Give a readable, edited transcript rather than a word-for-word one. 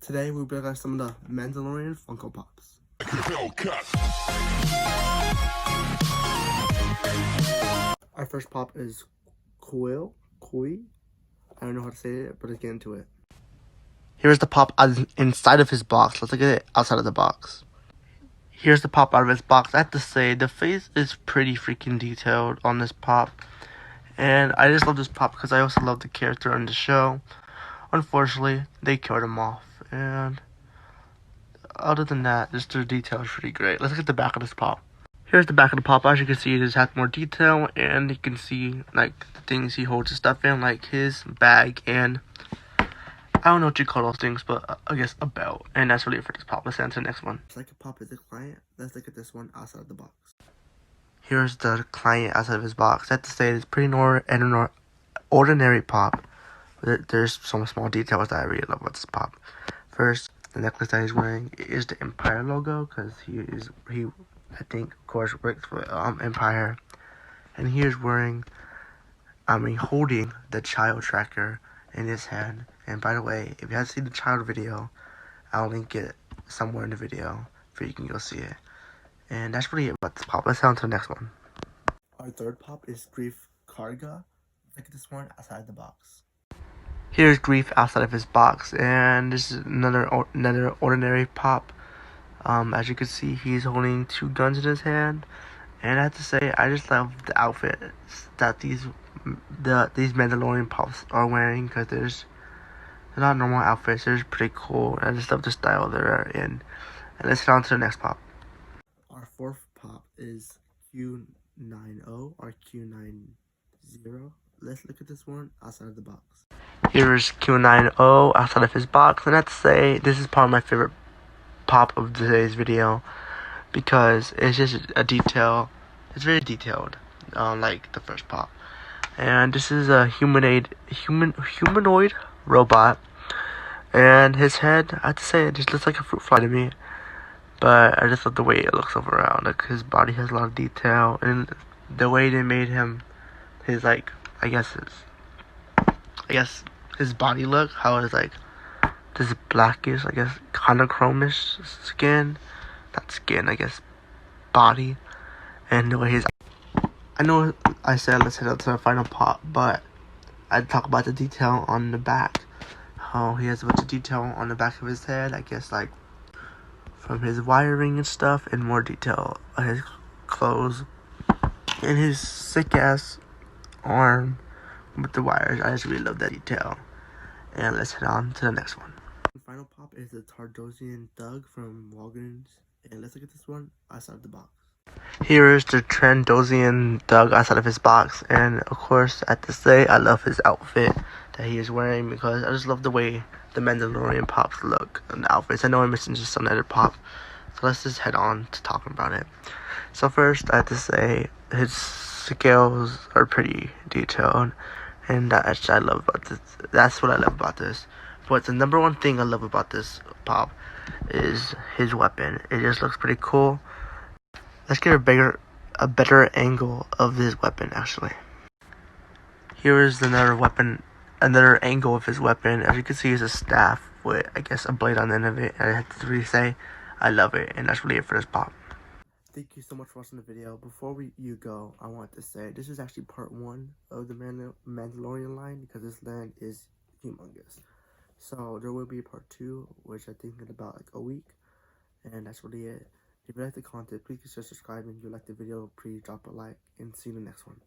Today we'll be at some of the Mandalorian Funko Pops. Our first pop is Koi. I don't know how to say it, but let's get into it. Here's the pop inside of his box. Let's look at it outside of the box. Here's the pop out of his box. I have to say, the face is pretty freaking detailed on this pop. And I just love this pop because I also love the character in the show. Unfortunately, they killed him off. And other than that, just the detail is pretty great. Let's look at the back of this pop. Here's the back of the pop. As you can see, it just has more detail. And you can see, like, the things he holds his stuff in, like his bag and I don't know what you call those things, but I guess a belt. And that's really it for this pop. Let's get into the next one. It's like a pop is a client. Let's look at this one outside of the box. Here's the client outside of his box. I have to say, it's pretty ordinary pop. There's some small details that I really love about this pop. First, the necklace that he's wearing is the Empire logo, because he I think, of course, works for Empire. And he is holding the child tracker in his hand. And by the way, if you haven't seen the child video, I'll link it somewhere in the video for you can go see it. And that's really it about this pop. Let's head on to the next one. Our third pop is Grief Karga. Look at this one outside the box. Here's Grief outside of his box, and this is another ordinary pop. As you can see, he's holding two guns in his hand, and I have to say, I just love the outfits that these Mandalorian pops are wearing, because they're not normal outfits. They're just pretty cool. I just love the style they're in. And let's get on to the next pop. Our fourth pop is Q90 or Q90. Let's look at this one outside of the box. Here's Q90 outside of his box, and I have to say, this is probably my favorite pop of today's video, because it's just a detail. It's very detailed, like the first pop. And this is a humanoid robot, and his head, I have to say, it just looks like a fruit fly to me. But I just love the way it looks overall. Like, his body has a lot of detail, and the way they made him, his, like, I guess his body look, how it's like this blackish, I guess, kind of chromish skin, not skin, I guess, body, and the way his, I know I said let's head up to the final pop, but I'd talk about the detail on the back, how he has a bunch of detail on the back of his head, I guess, like, from his wiring and stuff, and more detail on his clothes, and his sick-ass arm with the wires. I just really love that detail. And let's head on to the next one. The final pop is the Tardosian Thug from Walgreens. And let's look at this one outside of the box. Here is the Trandosian Thug outside of his box. And of course, I have to say, I love his outfit that he is wearing, because I just love the way the Mandalorian pops look and the outfits. I know I'm missing just some other pop, so let's just head on to talking about it. So first, I have to say, his scales are pretty detailed, and that's what I love about this. That's what I love about this. But the number one thing I love about this pop is his weapon. It just looks pretty cool. Let's get a better angle of his weapon, actually. Here is another angle of his weapon. As you can see, it's a staff with, I guess, a blade on the end of it. And I have to really say, I love it, and that's really it for this pop. Thank you so much for watching the video. Before you go, I want to say, this is actually part 1 of the Mandalorian line, because this land is humongous. So there will be part 2, which I think in about like a week. And that's really it. If you like the content, please consider subscribing. If you like the video, please drop a like, and see you in the next one.